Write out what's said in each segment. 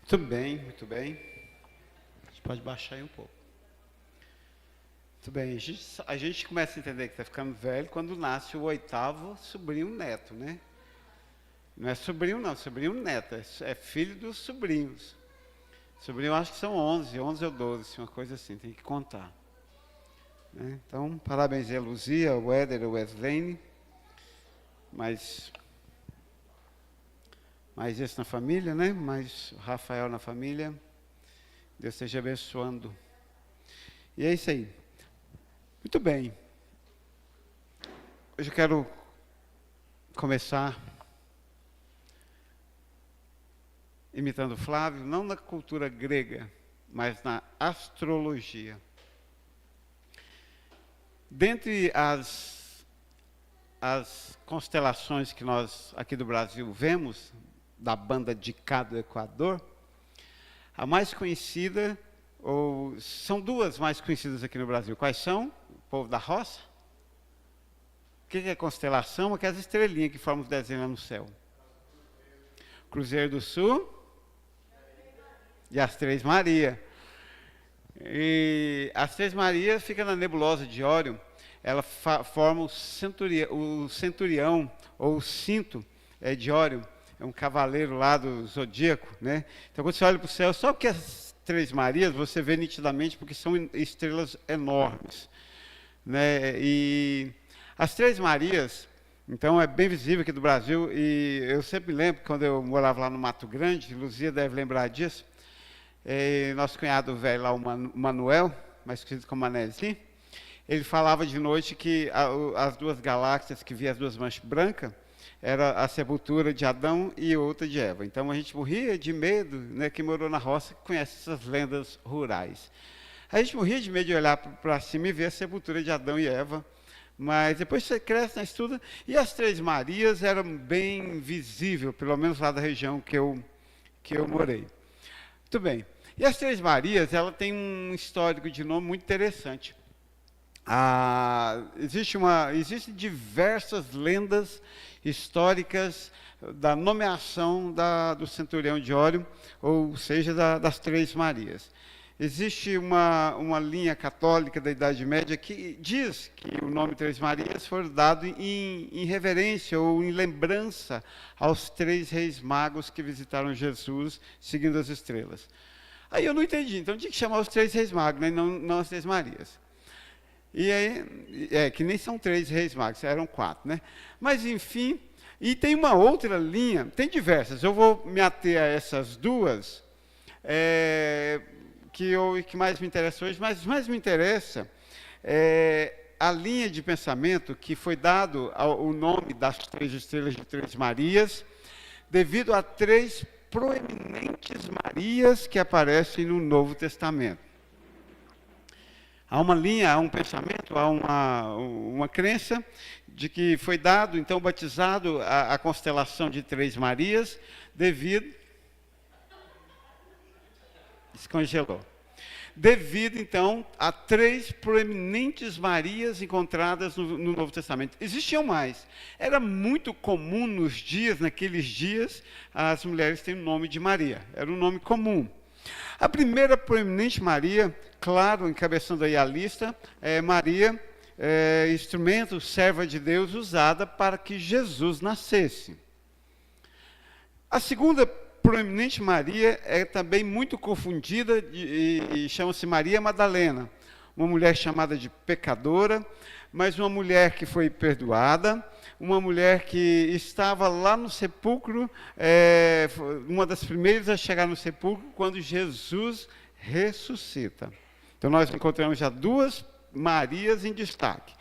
Muito bem, muito bem. A gente pode baixar aí um pouco. Muito bem, a gente começa a entender que está ficando velho quando nasce o 8º sobrinho neto, né? Não é sobrinho não, sobrinho neto, é filho dos sobrinhos. Sobrinho acho que são 11 ou 12, uma coisa assim, tem que contar. Né? Então, parabéns a Luzia, o Éder, o Wesley, mais esse na família, né? Mais o Rafael na família. Deus esteja abençoando. E é isso aí. Muito bem. Hoje eu quero começar imitando o Flávio, não na cultura grega, mas na astrologia. Dentre as constelações que nós aqui do Brasil vemos, da banda de cá do Equador, a mais conhecida, ou são duas mais conhecidas aqui no Brasil. Quais são? O povo da roça? O que é constelação? Aquelas estrelinhas que formam os desenhos lá no céu. Cruzeiro do Sul e as Três Marias. E as Três Marias ficam na nebulosa de Órion. Ela forma o centurião, ou o cinto de Órion. É um cavaleiro lá do zodíaco, né? Então, quando você olha para o céu, só que as Três Marias você vê nitidamente, porque são estrelas enormes, né? E as Três Marias, então, é bem visível aqui do Brasil, e eu sempre lembro, quando eu morava lá no Mato Grande, Luzia deve lembrar disso, nosso cunhado velho lá, o Manuel, mais conhecido como Manezinho, ele falava de noite que as duas galáxias que via as duas manchas brancas, era a sepultura de Adão e outra de Eva. Então a gente morria de medo, né, quem morou na roça conhece essas lendas rurais. A gente morria de medo de olhar para cima e ver a sepultura de Adão e Eva, mas depois você cresce na estuda, e as Três Marias eram bem visíveis, pelo menos lá da região que eu morei. Muito bem. E as Três Marias, ela tem um histórico de nome muito interessante. Existem diversas lendas históricas da nomeação do centurião de Órion, ou seja, das Três Marias. Existe uma linha católica da Idade Média que diz que o nome Três Marias foi dado em reverência ou em lembrança aos três reis magos que visitaram Jesus seguindo as estrelas. Aí eu não entendi, então tinha que chamar os três reis magos, né, não as Três Marias. E aí, que nem são três reis magos, eram 4, né? Mas, enfim, e tem uma outra linha, tem diversas, eu vou me ater a essas duas, que mais me interessa hoje, mas mais me interessa a linha de pensamento que foi dado o nome das três estrelas de Três Marias, devido a três proeminentes Marias que aparecem no Novo Testamento. Há uma linha, há um pensamento, há uma crença de que foi dado, então, batizado a constelação de Três Marias, devido... Descongelou. Devido, então, a três proeminentes Marias encontradas no Novo Testamento. Existiam mais. Era muito comum naqueles dias, as mulheres terem o nome de Maria. Era um nome comum. A primeira proeminente Maria, claro, encabeçando aí a lista, é Maria, instrumento, serva de Deus, usada para que Jesus nascesse. A segunda proeminente Maria é também muito confundida e chama-se Maria Madalena, uma mulher chamada de pecadora, mas uma mulher que foi perdoada, uma mulher que estava lá no sepulcro, uma das primeiras a chegar no sepulcro quando Jesus ressuscita. Então nós encontramos já duas Marias em destaque.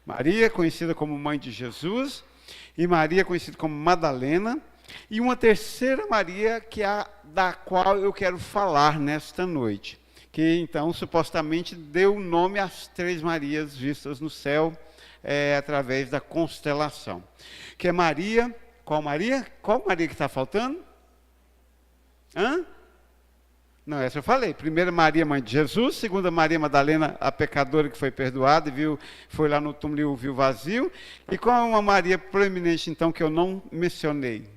Maria, conhecida como mãe de Jesus, e Maria, conhecida como Madalena, e uma terceira Maria, da qual eu quero falar nesta noite, que então supostamente deu nome às Três Marias vistas no céu, através da constelação, que é Maria. Qual Maria? Qual Maria que está faltando? Não, essa eu falei. Primeira Maria, mãe de Jesus. Segunda Maria Madalena, a pecadora que foi perdoada e foi lá no túmulo e viu vazio. E qual é uma Maria proeminente, então, que eu não mencionei?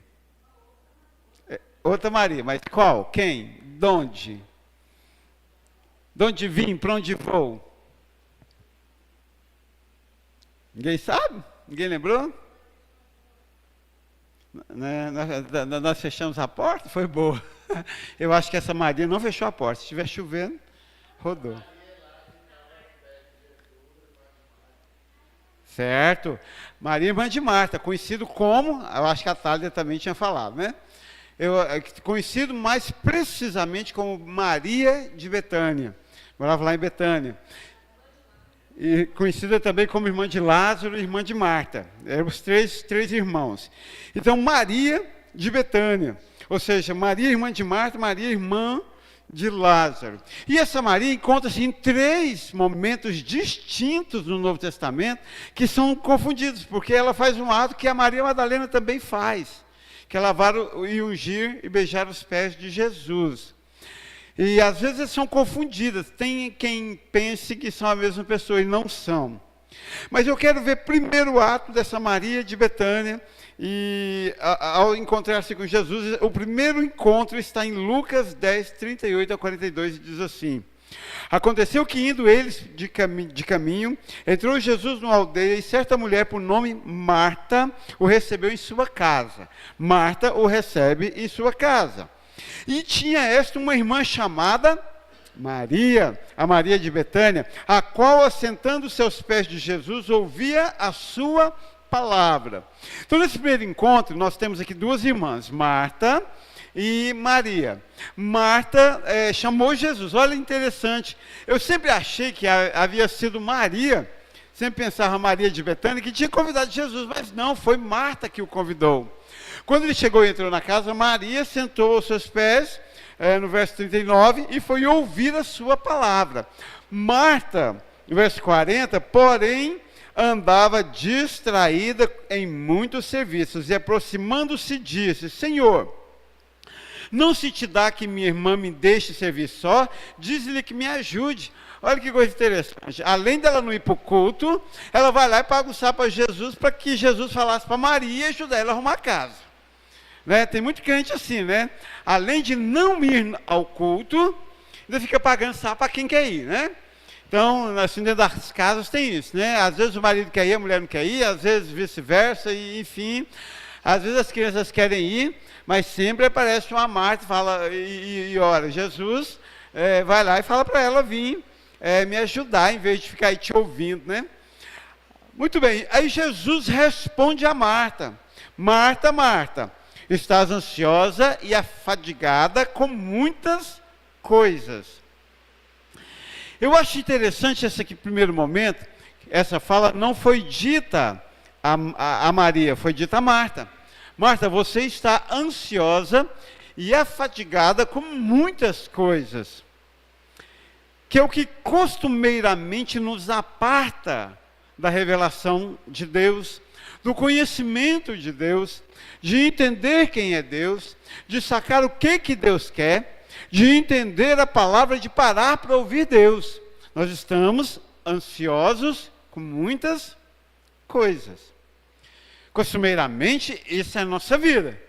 Outra Maria, mas qual? Quem? de onde? De onde vim, para onde vou? Ninguém sabe? Ninguém lembrou? Nós fechamos a porta? Foi boa. Eu acho que essa Maria não fechou a porta. Se estiver chovendo, rodou. Certo. Maria, irmã de Marta, conhecido como, eu acho que a Thália também tinha falado, né? Conhecido mais precisamente como Maria de Betânia. Morava lá em Betânia. E conhecida também como irmã de Lázaro e irmã de Marta. Eram os três irmãos. Então, Maria de Betânia. Ou seja, Maria, irmã de Marta, Maria, irmã de Lázaro. E essa Maria encontra-se em 3 momentos distintos no Novo Testamento que são confundidos, porque ela faz um ato que a Maria Madalena também faz, que é lavar e ungir e beijar os pés de Jesus. E às vezes são confundidas, tem quem pense que são a mesma pessoa e não são. Mas eu quero ver primeiro o ato dessa Maria de Betânia, e ao encontrar-se com Jesus, o primeiro encontro está em Lucas 10, 38 a 42, e diz assim: aconteceu que indo eles de caminho, entrou Jesus numa aldeia, e certa mulher por nome Marta o recebeu em sua casa. Marta o recebe em sua casa. E tinha esta uma irmã chamada Maria, a Maria de Betânia, a qual, assentando seus pés de Jesus, ouvia a sua palavra. Então, nesse primeiro encontro, nós temos aqui 2 irmãs, Marta e Maria. Marta chamou Jesus. Olha, interessante, eu sempre achei que havia sido Maria, sempre pensava Maria de Betânia, que tinha convidado Jesus, mas não, foi Marta que o convidou. Quando ele chegou e entrou na casa, Maria sentou aos seus pés, no verso 39, e foi ouvir a sua palavra. Marta, no verso 40, porém, andava distraída em muitos serviços, e aproximando-se disse: Senhor, não se te dá que minha irmã me deixe servir só? Diz-lhe que me ajude. Olha que coisa interessante. Além dela não ir para o culto, ela vai lá e bagunçar para Jesus, para que Jesus falasse para Maria e ajudar ela a arrumar a casa. Né? Tem muito crente assim, né? Além de não ir ao culto, ainda fica pagando sapo para quem quer ir, né? Então, assim, dentro das casas tem isso, né? Às vezes o marido quer ir, a mulher não quer ir, às vezes vice-versa, e enfim. Às vezes as crianças querem ir, mas sempre aparece uma Marta e fala, e ora, Jesus vai lá e fala para ela vir me ajudar, em vez de ficar aí te ouvindo, né? Muito bem, aí Jesus responde a Marta: Marta, Marta, estás ansiosa e afadigada com muitas coisas. Eu acho interessante esse aqui, primeiro momento, essa fala não foi dita a Maria, foi dita a Marta. Marta, você está ansiosa e afadigada com muitas coisas, que é o que costumeiramente nos aparta da revelação de Deus, do conhecimento de Deus, de entender quem é Deus, de sacar o que Deus quer, de entender a palavra, de parar para ouvir Deus. Nós estamos ansiosos com muitas coisas. Costumeiramente, isso é a nossa vida.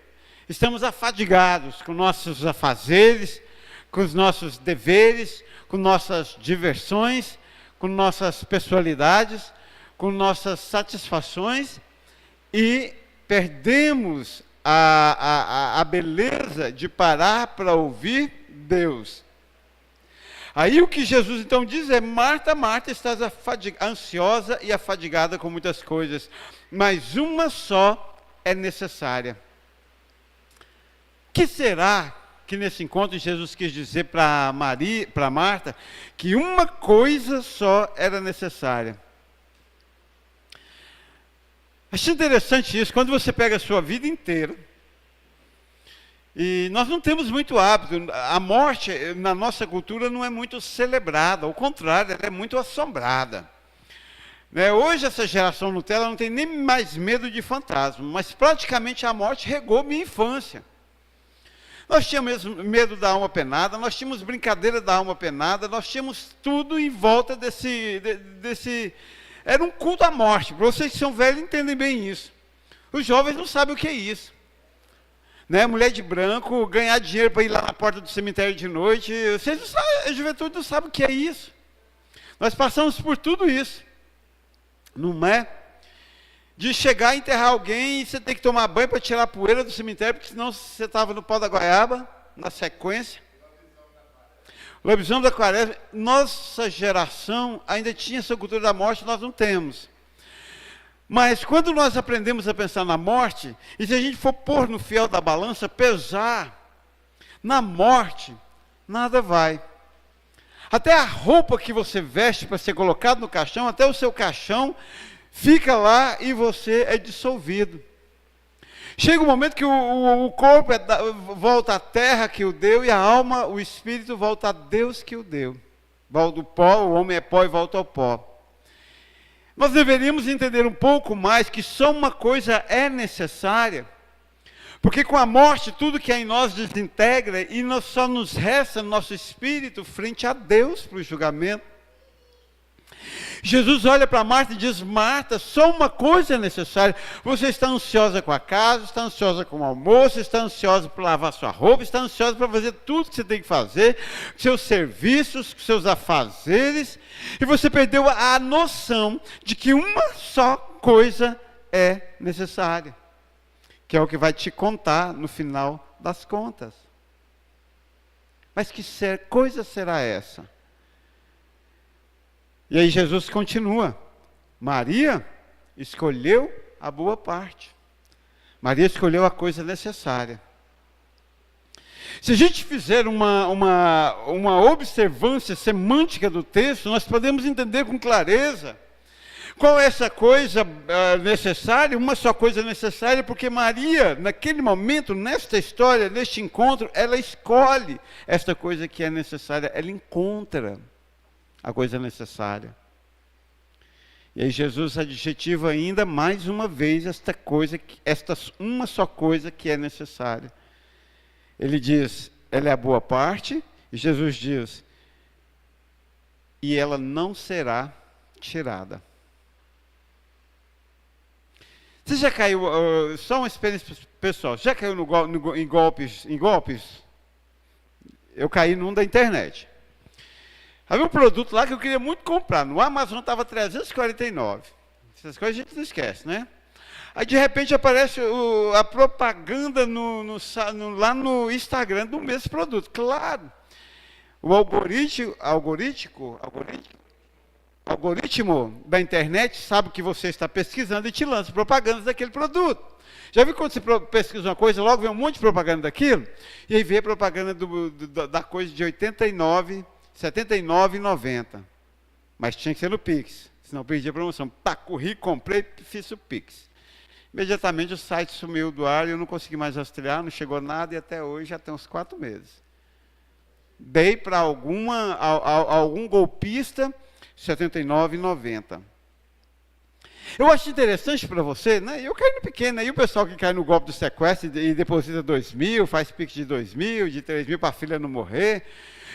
Estamos afadigados com nossos afazeres, com os nossos deveres, com nossas diversões, com nossas pessoalidades, com nossas satisfações, e perdemos a beleza de parar para ouvir Deus. Aí o que Jesus então diz é: Marta, Marta, estás ansiosa e afadigada com muitas coisas, mas uma só é necessária. Que será que nesse encontro Jesus quis dizer para Marta que uma coisa só era necessária? Acho interessante isso, quando você pega a sua vida inteira, e nós não temos muito hábito, a morte na nossa cultura não é muito celebrada, ao contrário, ela é muito assombrada. Né? Hoje essa geração Nutella não tem nem mais medo de fantasma, mas praticamente a morte regou minha infância. Nós tínhamos medo da alma penada, nós tínhamos brincadeira da alma penada, nós tínhamos tudo em volta desse era um culto à morte. Para vocês que são velhos entendem bem isso. Os jovens não sabem o que é isso. né? Mulher de branco, ganhar dinheiro para ir lá na porta do cemitério de noite. Vocês não sabem, a juventude não sabe o que é isso. Nós passamos por tudo isso, não é? De chegar e enterrar alguém e você tem que tomar banho para tirar a poeira do cemitério, porque senão você estava no pau da goiaba, na sequência. Lobisomem da Quaresma. Nossa geração ainda tinha essa cultura da morte, nós não temos. Mas quando nós aprendemos a pensar na morte, e se a gente for pôr no fiel da balança, pesar na morte, nada vai. Até a roupa que você veste para ser colocado no caixão, até o seu caixão fica lá e você é dissolvido. Chega um momento que o corpo volta à terra que o deu, e a alma, o espírito, volta a Deus que o deu. Volta do pó, o homem é pó e volta ao pó. Nós deveríamos entender um pouco mais que só uma coisa é necessária, porque com a morte tudo que há em nós desintegra e só nos resta nosso espírito frente a Deus para o julgamento. Jesus olha para Marta e diz: Marta, só uma coisa é necessária. Você está ansiosa com a casa, está ansiosa com o almoço, está ansiosa para lavar sua roupa, está ansiosa para fazer tudo que você tem que fazer, seus serviços, seus afazeres, e você perdeu a noção de que uma só coisa é necessária, que é o que vai te contar no final das contas. Mas que coisa será essa? E aí Jesus continua. Maria escolheu a boa parte. Maria escolheu a coisa necessária. Se a gente fizer uma observância semântica do texto, nós podemos entender com clareza qual é essa coisa necessária, uma só coisa necessária, porque Maria, naquele momento, nesta história, neste encontro, ela escolhe esta coisa que é necessária, ela encontra a coisa necessária. E aí Jesus adjetiva ainda mais uma vez esta uma só coisa que é necessária. Ele diz, ela é a boa parte, e Jesus diz, e ela não será tirada. Você já caiu, só uma experiência pessoal, já caiu em golpes? Eu caí num da internet. Havia um produto lá que eu queria muito comprar. No Amazon estava 349. Essas coisas a gente não esquece, né? Aí de repente aparece a propaganda lá no Instagram do mesmo produto. Claro, o algoritmo da internet sabe que você está pesquisando e te lança propagandas daquele produto. Já viu quando você pesquisa uma coisa, logo vem um monte de propaganda daquilo? E aí vem a propaganda da coisa de 79,90. Mas tinha que ser no Pix, senão perdi a promoção. Pá, corri, comprei, fiz o Pix. Imediatamente o site sumiu do ar e eu não consegui mais rastrear, não chegou nada, e até hoje já tem uns 4 meses. Dei para algum golpista R$ 79,90. Eu acho interessante para você, né? Eu caí no pequeno, aí o pessoal que cai no golpe do sequestro e deposita 2.000, faz Pix de 2.000, de 3.000 para a filha não morrer.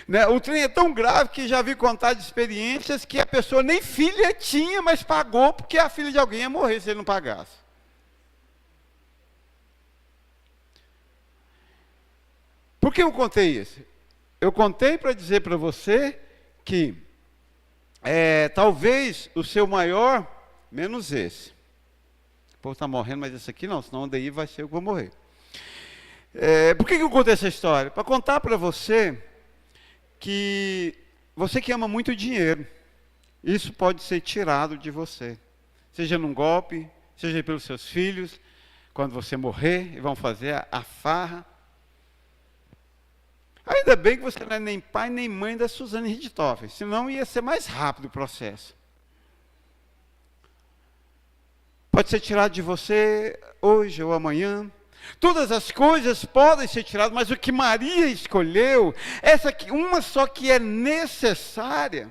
Né? O trem é tão grave que já vi contar de experiências que a pessoa nem filha tinha, mas pagou porque a filha de alguém ia morrer se ele não pagasse. Por que eu contei isso? Eu contei para dizer para você que talvez o seu maior, menos esse. O povo está morrendo, mas esse aqui não, senão daí vai ser eu que vou morrer. Por que eu contei essa história? Para contar para você que você que ama muito dinheiro, isso pode ser tirado de você. Seja num golpe, seja pelos seus filhos, quando você morrer e vão fazer a farra. Ainda bem que você não é nem pai nem mãe da Suzane Richthofen, senão ia ser mais rápido o processo. Pode ser tirado de você hoje ou amanhã. Todas as coisas podem ser tiradas, mas o que Maria escolheu, uma só que é necessária,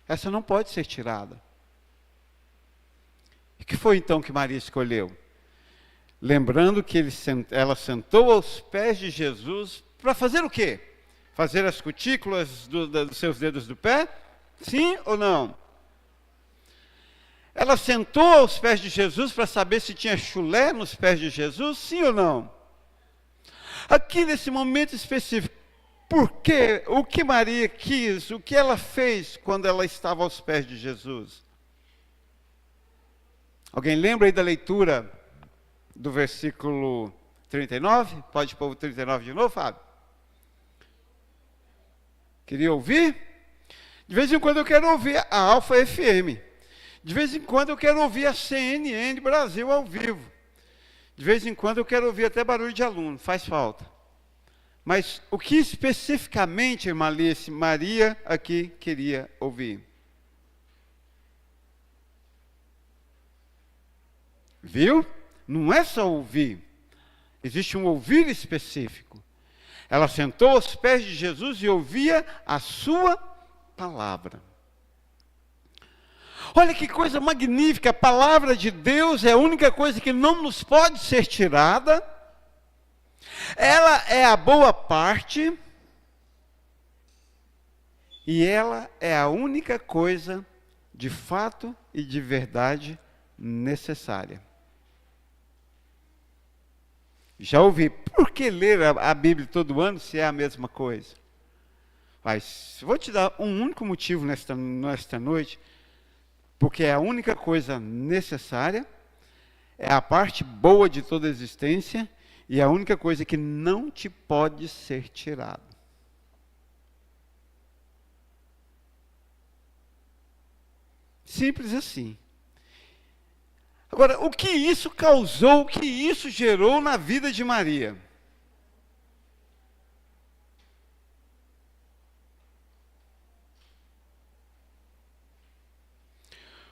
essa não pode ser tirada. E o que foi então que Maria escolheu? Lembrando que ela sentou aos pés de Jesus para fazer o quê? Fazer as cutículas dos seus dedos do pé? Sim ou não? ela sentou aos pés de Jesus para saber se tinha chulé nos pés de Jesus, sim ou não? Aqui nesse momento específico, por quê? O que Maria quis, o que ela fez quando ela estava aos pés de Jesus? Alguém lembra aí da leitura do versículo 39? Pode pôr o 39 de novo, Fábio? Queria ouvir? De vez em quando eu quero ouvir a Alfa FM. De vez em quando eu quero ouvir a CNN Brasil ao vivo. De vez em quando eu quero ouvir até barulho de aluno, faz falta. Mas o que especificamente, irmã Alice, Maria aqui queria ouvir? Viu? Não é só ouvir. Existe um ouvir específico. Ela sentou aos pés de Jesus e ouvia a sua palavra. Olha que coisa magnífica, a palavra de Deus é a única coisa que não nos pode ser tirada. Ela é a boa parte e ela é a única coisa de fato e de verdade necessária. Já ouvi, por que ler a Bíblia todo ano se é a mesma coisa? Mas vou te dar um único motivo nesta noite, porque é a única coisa necessária, é a parte boa de toda a existência e é a única coisa que não te pode ser tirada. Simples assim. Agora, o que isso causou, o que isso gerou na vida de Maria?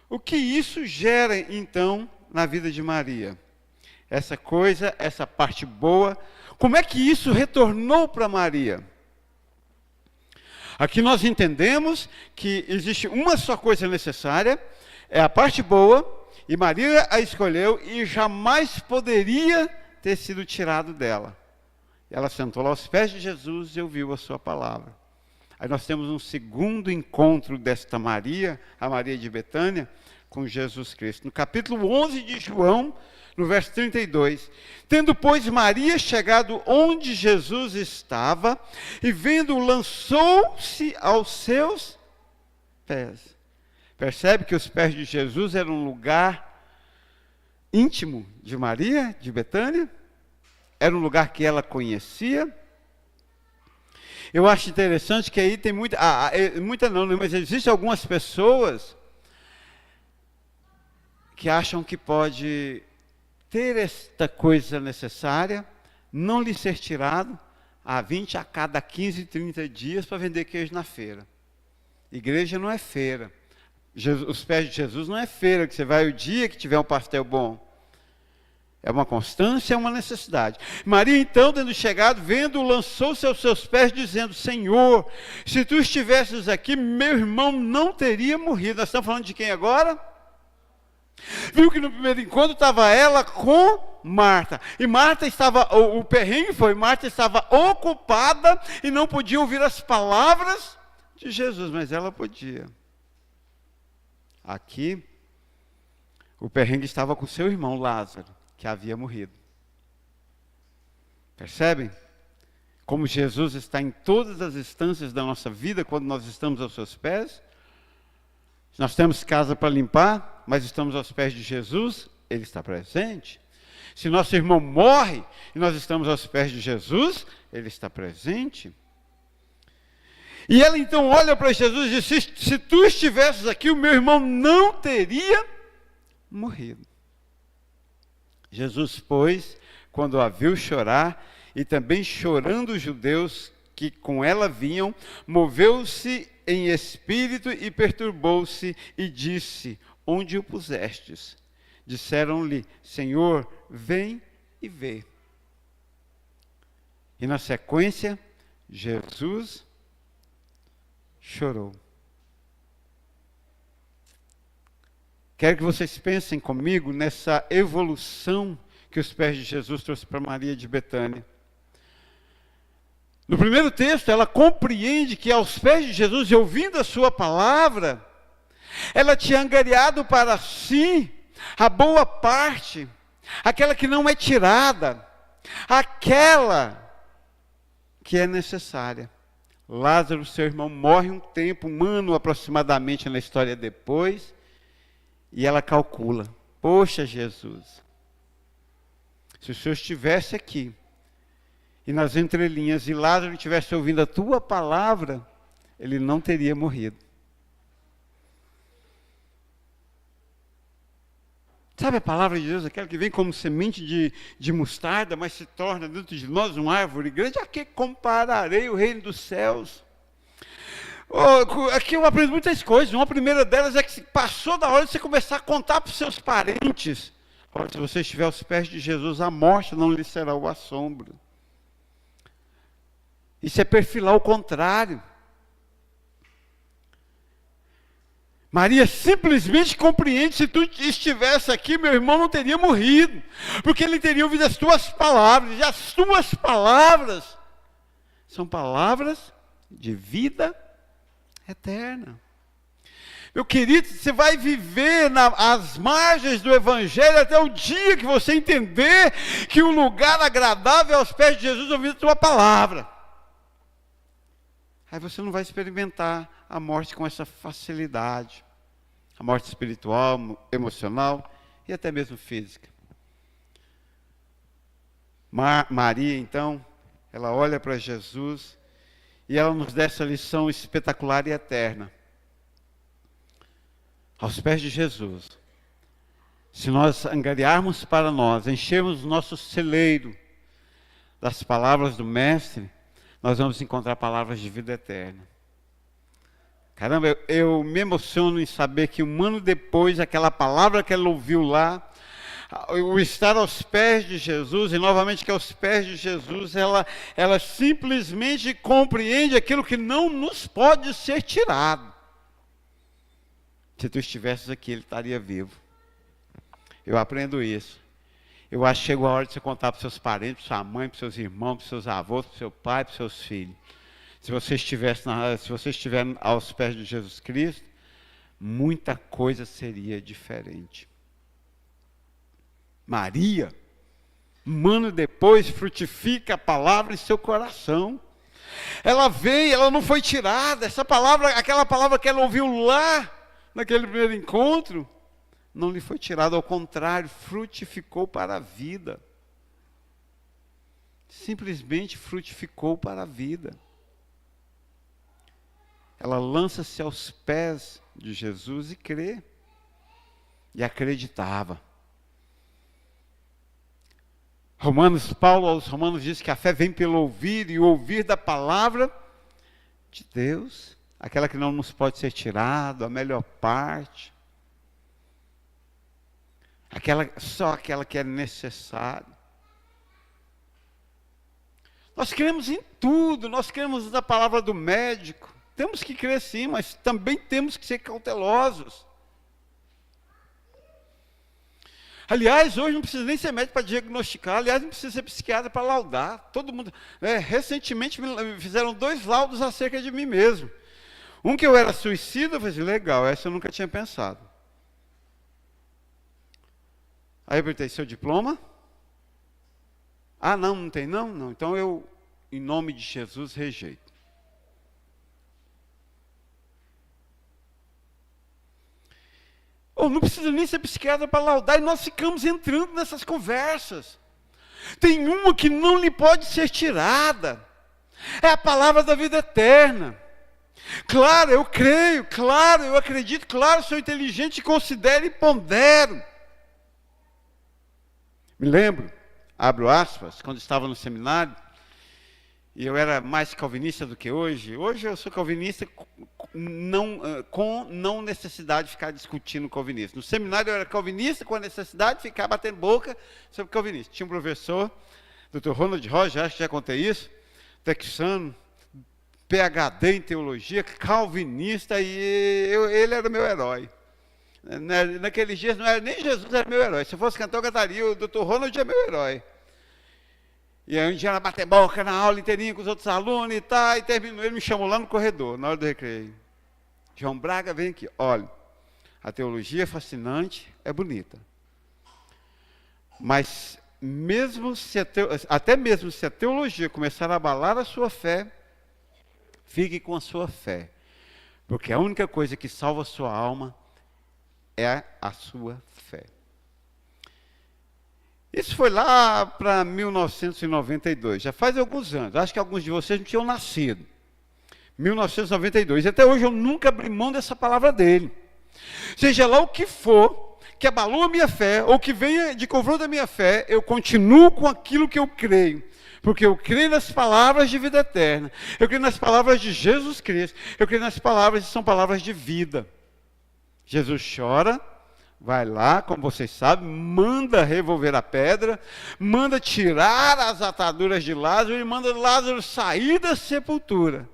O que isso gera, então, na vida de Maria? Essa coisa, essa parte boa, como é que isso retornou para Maria? Aqui nós entendemos que existe uma só coisa necessária, é a parte boa, e Maria a escolheu e jamais poderia ter sido tirado dela. Ela sentou lá aos pés de Jesus e ouviu a sua palavra. Aí nós temos um segundo encontro desta Maria, a Maria de Betânia, com Jesus Cristo. No capítulo 11 de João, no verso 32. Tendo, pois, Maria chegado onde Jesus estava, e vendo-o, lançou-se aos seus pés. Percebe que os pés de Jesus eram um lugar íntimo de Maria, de Betânia? Era um lugar que ela conhecia. Eu acho interessante que aí tem muita não, mas existem algumas pessoas que acham que pode ter esta coisa necessária, não lhe ser tirado, a 20 a cada 15, 30 dias para vender queijo na feira. Igreja não é feira. Os pés de Jesus não é feira, que você vai o dia que tiver um pastel bom. É uma constância, é uma necessidade. Maria, então, tendo chegado, vendo, lançou-se aos seus pés, dizendo: Senhor, se tu estivesses aqui, meu irmão não teria morrido. Nós estamos falando de quem agora? Viu que no primeiro encontro estava ela com Marta. E Marta estava, o perrengue foi, Marta estava ocupada e não podia ouvir as palavras de Jesus, mas ela podia. Aqui, o perrengue estava com seu irmão Lázaro, que havia morrido. Percebem? Como Jesus está em todas as instâncias da nossa vida, quando nós estamos aos seus pés. Nós temos casa para limpar, mas estamos aos pés de Jesus, Ele está presente. Se nosso irmão morre e nós estamos aos pés de Jesus, Ele está presente. E ela então olha para Jesus e diz: se tu estivesses aqui, o meu irmão não teria morrido. Jesus, pois, quando a viu chorar, e também chorando os judeus que com ela vinham, moveu-se em espírito e perturbou-se e disse: onde o pusestes? Disseram-lhe: Senhor, vem e vê. E na sequência, Jesus chorou. Quero que vocês pensem comigo nessa evolução que os pés de Jesus trouxe para Maria de Betânia. No primeiro texto, ela compreende que aos pés de Jesus, e ouvindo a sua palavra, Ela tinha angariado para si a boa parte, aquela que não é tirada, aquela que é necessária. Lázaro, seu irmão, morre um tempo, um ano aproximadamente na história depois, e ela calcula: poxa, Jesus, se o Senhor estivesse aqui, e nas entrelinhas, e Lázaro estivesse ouvindo a tua palavra, ele não teria morrido. Sabe a palavra de Deus, aquela que vem como semente de mostarda, mas se torna dentro de nós uma árvore grande? A que compararei o reino dos céus? Oh, aqui eu aprendo muitas coisas. Uma primeira delas é que passou da hora de você começar a contar para os seus parentes. Olha, se você estiver aos pés de Jesus, a morte não lhe será o assombro. Isso é perfilar o contrário. Maria simplesmente compreende: se tu estivesse aqui, meu irmão não teria morrido, porque ele teria ouvido as tuas palavras, e as tuas palavras são palavras de vida eterna. Meu querido, você vai viver às margens do Evangelho até o dia que você entender que o lugar agradável é aos pés de Jesus, ouvindo a tua palavra. Aí você não vai experimentar a morte com essa facilidade. A morte espiritual, emocional e até mesmo física. Maria, então, ela olha para Jesus e ela nos dá essa lição espetacular e eterna. Aos pés de Jesus, se nós angariarmos para nós, enchermos o nosso celeiro das palavras do Mestre, nós vamos encontrar palavras de vida eterna. Caramba, eu me emociono em saber que um ano depois, aquela palavra que ela ouviu lá, o estar aos pés de Jesus, e novamente que aos pés de Jesus, ela simplesmente compreende aquilo que não nos pode ser tirado. Se tu estivesses aqui, ele estaria vivo. Eu aprendo isso. Eu acho que chegou a hora de você contar para os seus parentes, para sua mãe, para os seus irmãos, para os seus avós, para o seu pai, para os seus filhos. Se você estiver aos pés de Jesus Cristo, muita coisa seria diferente. Maria, um ano depois, frutifica a palavra em seu coração. Ela veio, ela não foi tirada. Essa palavra, aquela palavra que ela ouviu lá, naquele primeiro encontro, não lhe foi tirada, ao contrário, frutificou para a vida. Simplesmente frutificou para a vida. Ela lança-se aos pés de Jesus e crê. E acreditava. Paulo aos Romanos diz que a fé vem pelo ouvir, e o ouvir da palavra de Deus, aquela que não nos pode ser tirada, a melhor parte, só aquela que é necessária. Nós cremos em tudo, nós cremos na palavra do médico, temos que crer sim, mas também temos que ser cautelosos. Aliás, hoje não precisa nem ser médico para diagnosticar, aliás, não precisa ser psiquiatra para laudar. Todo mundo, recentemente me fizeram 2 laudos acerca de mim mesmo. Um que eu era suicida, eu falei assim: legal, essa eu nunca tinha pensado. Aí eu perguntei: seu diploma? Ah, não tem não? Não. Então eu, em nome de Jesus, rejeito. Não precisa nem ser psiquiatra para laudar, e nós ficamos entrando nessas conversas. Tem uma que não lhe pode ser tirada, é a palavra da vida eterna. Claro, eu creio, claro, eu acredito, claro, sou inteligente, considero e pondero. Me lembro, abro aspas, quando estava no seminário, e eu era mais calvinista do que hoje. Hoje eu sou calvinista com não necessidade de ficar discutindo calvinismo. No seminário eu era calvinista com a necessidade de ficar batendo boca sobre calvinismo. Tinha um professor, Dr. Ronald Roger, acho que já contei isso, texano, PhD em teologia, calvinista, e ele era meu herói. Naqueles dias não era nem Jesus, era meu herói. Se eu fosse cantor, eu cantaria: o Dr. Ronald é meu herói. E aí um dia ela bateu boca na aula inteirinha com os outros alunos e tal, e terminou, ele me chamou lá no corredor, na hora do recreio. João Braga, vem aqui, olha, a teologia é fascinante, é bonita. Mas até mesmo se a teologia começar a abalar a sua fé, fique com a sua fé. Porque a única coisa que salva a sua alma é a sua fé. Isso foi lá para 1992, já faz alguns anos. Acho que alguns de vocês não tinham nascido. 1992. E até hoje eu nunca abri mão dessa palavra dele. Seja lá o que for, que abalou a minha fé, ou que venha de confronto à minha fé, eu continuo com aquilo que eu creio. Porque eu creio nas palavras de vida eterna. Eu creio nas palavras de Jesus Cristo. Eu creio nas palavras que são palavras de vida. Jesus chora, vai lá, como vocês sabem, manda revolver a pedra, manda tirar as ataduras de Lázaro e manda Lázaro sair da sepultura.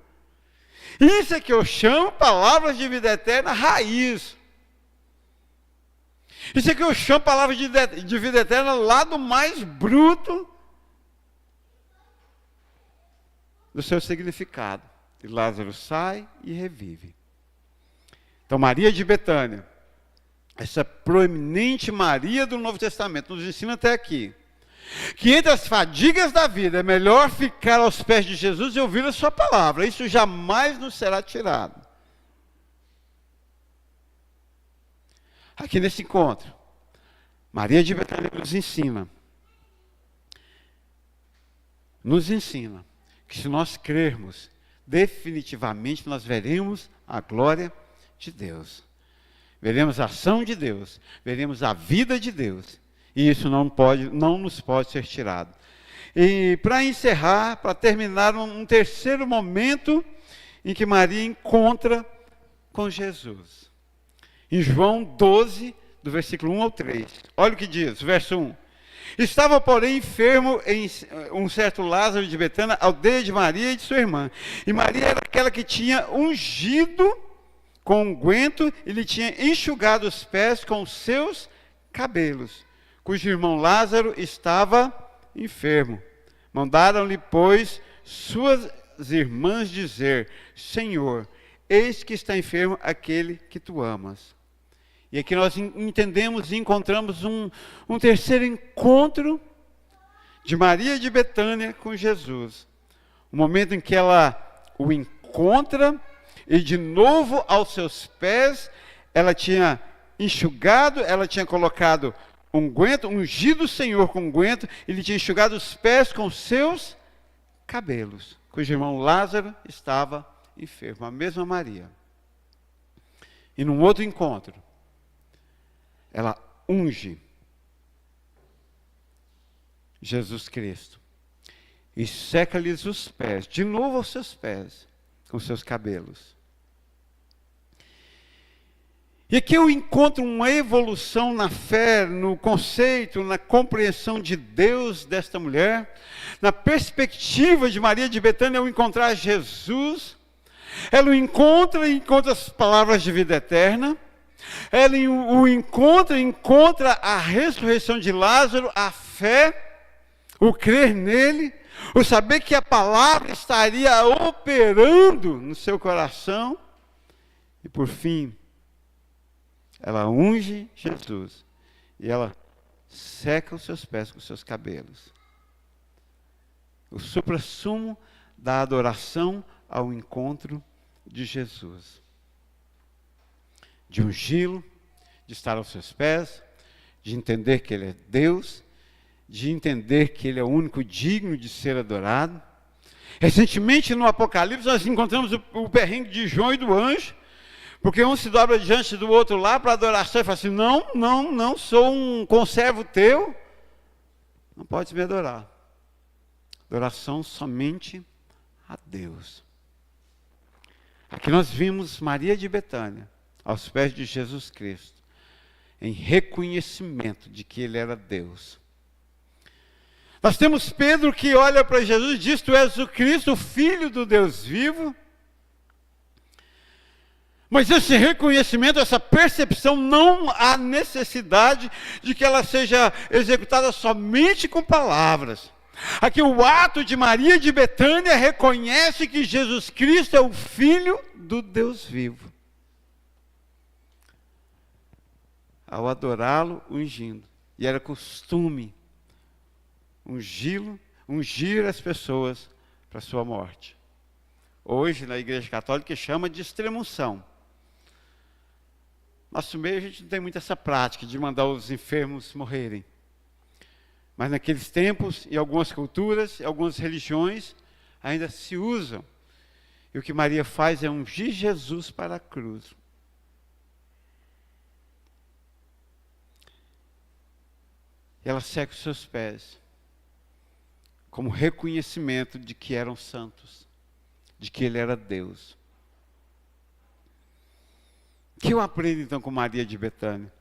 Isso é que eu chamo palavras de vida eterna raiz. Isso é que eu chamo palavras de vida eterna lado mais bruto do seu significado. E Lázaro sai e revive. Então, Maria de Betânia, essa proeminente Maria do Novo Testamento, nos ensina até aqui, que entre as fadigas da vida é melhor ficar aos pés de Jesus e ouvir a sua palavra. Isso jamais nos será tirado. Aqui nesse encontro, Maria de Betânia nos ensina que se nós crermos, definitivamente nós veremos a glória de Deus. Veremos a ação de Deus, veremos a vida de Deus. E isso não nos pode ser tirado. E para encerrar, para terminar, um terceiro momento em que Maria encontra com Jesus. Em João 12, do versículo 1 ao 3. Olha o que diz, verso 1. Estava, porém, enfermo em um certo Lázaro de Betânia, aldeia de Maria e de sua irmã. E Maria era aquela que tinha ungido com unguento e lhe tinha enxugado os pés com os seus cabelos, cujo irmão Lázaro estava enfermo. Mandaram-lhe, pois, suas irmãs dizer: Senhor, eis que está enfermo aquele que tu amas. E aqui nós entendemos e encontramos um terceiro encontro de Maria de Betânia com Jesus. O momento em que ela o encontra e de novo aos seus pés, ela tinha enxugado, ela tinha colocado unguento, ungido o Senhor com unguento, e lhe tinha enxugado os pés com seus cabelos, cujo irmão Lázaro estava enfermo, a mesma Maria. E num outro encontro, ela unge Jesus Cristo e seca-lhes os pés, de novo aos seus pés, com seus cabelos. E aqui eu encontro uma evolução na fé, no conceito, na compreensão de Deus desta mulher, na perspectiva de Maria de Betânia ao encontrar Jesus. Ela o encontra as palavras de vida eterna. Ela o encontra a ressurreição de Lázaro, a fé, o crer nele, o saber que a palavra estaria operando no seu coração. E por fim, ela unge Jesus e ela seca os seus pés com os seus cabelos. O suprassumo da adoração ao encontro de Jesus. De ungí-lo, de estar aos seus pés, de entender que Ele é Deus, de entender que Ele é o único digno de ser adorado. Recentemente no Apocalipse nós encontramos o perrengue de João e do anjo, porque um se dobra diante do outro lá para adoração e fala assim: não, sou um conservo teu, não pode me adorar. Adoração somente a Deus. Aqui nós vimos Maria de Betânia, aos pés de Jesus Cristo, em reconhecimento de que Ele era Deus. Nós temos Pedro que olha para Jesus e diz: Tu és o Cristo, o Filho do Deus vivo. Mas esse reconhecimento, essa percepção, não há necessidade de que ela seja executada somente com palavras. Aqui o ato de Maria de Betânia reconhece que Jesus Cristo é o Filho do Deus vivo. ao adorá-lo, ungindo. E era costume ungir as pessoas para a sua morte. Hoje, na Igreja Católica, chama de extrema-unção. Nosso meio, a gente não tem muito essa prática de mandar os enfermos morrerem. Mas naqueles tempos, em algumas culturas, em algumas religiões, ainda se usam. E o que Maria faz é ungir Jesus para a cruz. E ela seca os seus pés, como reconhecimento de que eram santos, de que ele era Deus. O que eu aprendo então com Maria de Betânia?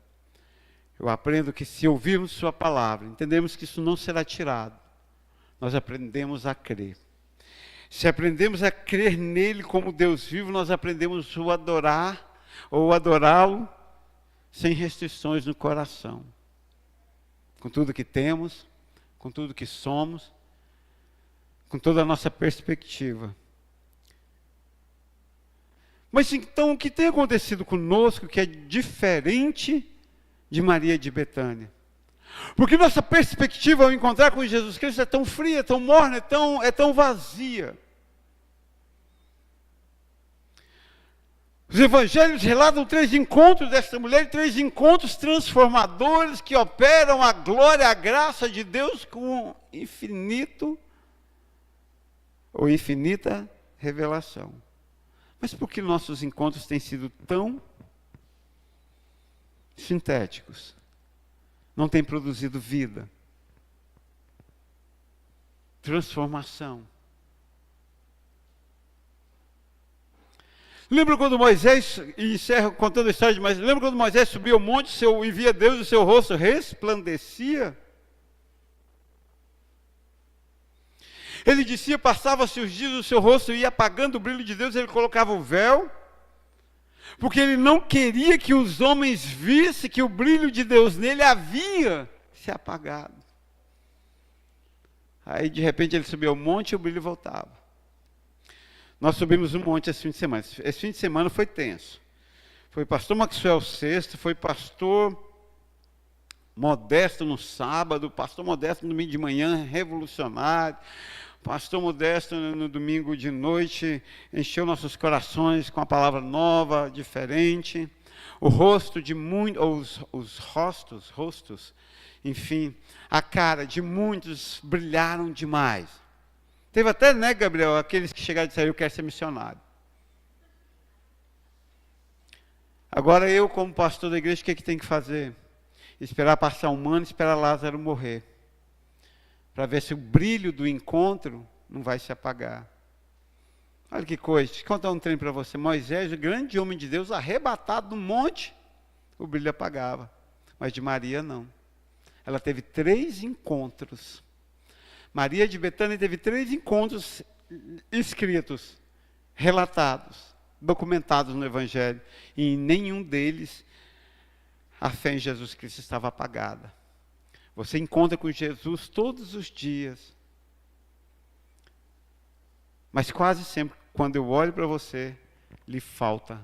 Eu aprendo que se ouvirmos sua palavra, entendemos que isso não será tirado, nós aprendemos a crer. Se aprendemos a crer nele como Deus vivo, nós aprendemos o adorar, ou adorá-lo, sem restrições no coração. Com tudo que temos, com tudo que somos, com toda a nossa perspectiva. Mas então, o que tem acontecido conosco que é diferente de Maria de Betânia? Porque nossa perspectiva ao encontrar com Jesus Cristo é tão fria, é tão morna, é tão vazia. Os evangelhos relatam 3 encontros desta mulher, 3 encontros transformadores que operam a glória, a graça de Deus com infinita revelação. Mas por que nossos encontros têm sido tão sintéticos? Não têm produzido vida, transformação. Lembra quando Moisés, e encerro contando a história de Moisés, lembra quando Moisés subiu ao monte e via Deus e o seu rosto resplandecia? Ele dizia, passava-se os dias, o seu rosto ia apagando o brilho de Deus, ele colocava o véu, porque ele não queria que os homens vissem que o brilho de Deus nele havia se apagado. Aí de repente ele subiu ao monte e o brilho voltava. Nós subimos um monte esse fim de semana. Esse fim de semana foi tenso. Foi pastor Maxwell sexta, foi pastor Modesto no sábado, pastor Modesto no domingo de manhã, revolucionário. Pastor Modesto no domingo de noite encheu nossos corações com a palavra nova, diferente. O rosto de muitos, os rostos, enfim, a cara de muitos brilharam demais. Teve até, né, Gabriel, aqueles que chegaram e disseram, eu quero ser missionário. Agora eu, como pastor da igreja, o que tem que fazer? Esperar passar um ano, esperar Lázaro morrer. Para ver se o brilho do encontro não vai se apagar. Olha que coisa, deixa eu contar um trem para você. Moisés, o grande homem de Deus, arrebatado no monte, o brilho apagava. Mas de Maria não. Ela teve 3 encontros. Maria de Betânia teve 3 encontros escritos, relatados, documentados no Evangelho. E em nenhum deles a fé em Jesus Cristo estava apagada. Você encontra com Jesus todos os dias. Mas quase sempre, quando eu olho para você, lhe falta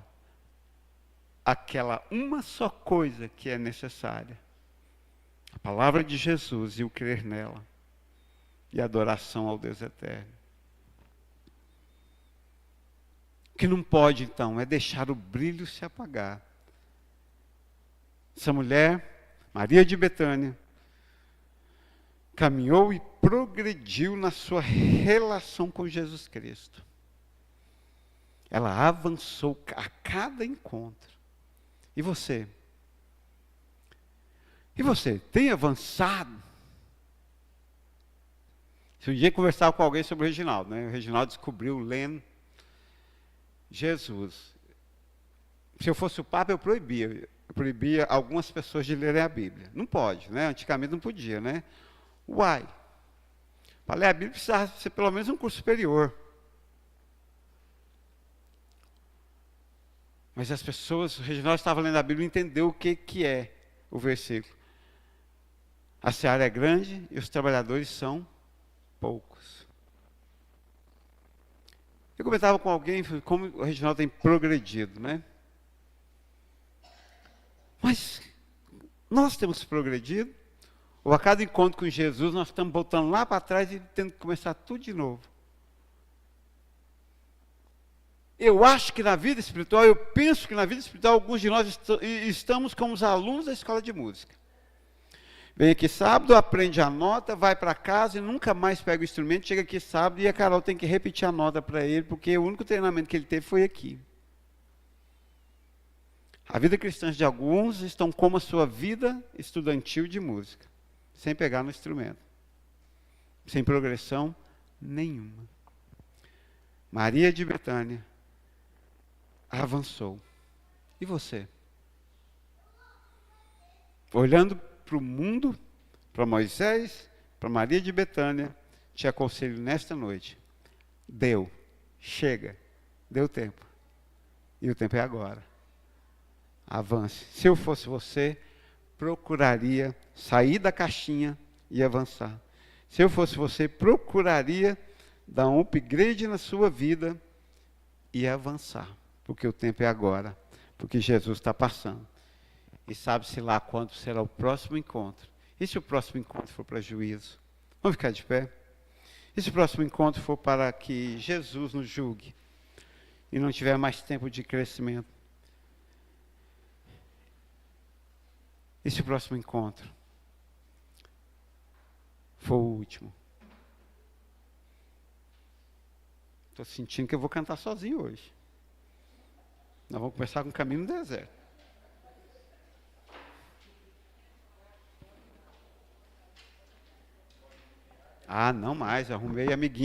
aquela uma só coisa que é necessária. A palavra de Jesus e o crer nela. E a adoração ao Deus eterno. O que não pode, então, é deixar o brilho se apagar. Essa mulher, Maria de Betânia, caminhou e progrediu na sua relação com Jesus Cristo. Ela avançou a cada encontro. E você? E você, tem avançado? Se um dia conversava com alguém sobre o Reginaldo, né? O Reginaldo descobriu lendo Jesus. Se eu fosse o Papa, eu proibia algumas pessoas de lerem a Bíblia. Não pode, né? Antigamente não podia, né? Uai, para ler a Bíblia precisava ser pelo menos um curso superior. Mas as pessoas, o Reginaldo estava lendo a Bíblia e entendeu o que é o versículo. A seara é grande e os trabalhadores são poucos. Eu comentava com alguém como o Reginaldo tem progredido, né? Mas Nós temos progredido? Ou a cada encontro com Jesus, nós estamos voltando lá para trás e tendo que começar tudo de novo? Eu acho que na vida espiritual, eu penso que na vida espiritual, alguns de nós estamos como os alunos da escola de música. Vem aqui sábado, aprende a nota, vai para casa e nunca mais pega o instrumento, chega aqui sábado e a Carol tem que repetir a nota para ele, porque o único treinamento que ele teve foi aqui. A vida cristã de alguns estão como a sua vida estudantil de música, sem pegar no instrumento, sem progressão nenhuma. Maria de Betânia avançou. E você? Olhando para o mundo, para Moisés, para Maria de Betânia, te aconselho nesta noite. Chega, deu tempo. E o tempo é agora. Avance. Se eu fosse você, procuraria sair da caixinha e avançar. Se eu fosse você, procuraria dar um upgrade na sua vida e avançar. Porque o tempo é agora. Porque Jesus está passando. E sabe-se lá quando será o próximo encontro. E se o próximo encontro for para juízo? Vamos ficar de pé? E se o próximo encontro for para que Jesus nos julgue e não tiver mais tempo de crescimento? E se o próximo encontro for o último? Estou sentindo que eu vou cantar sozinho hoje. Nós vamos começar com o caminho no deserto. Ah, não mais, arrumei amiguinho.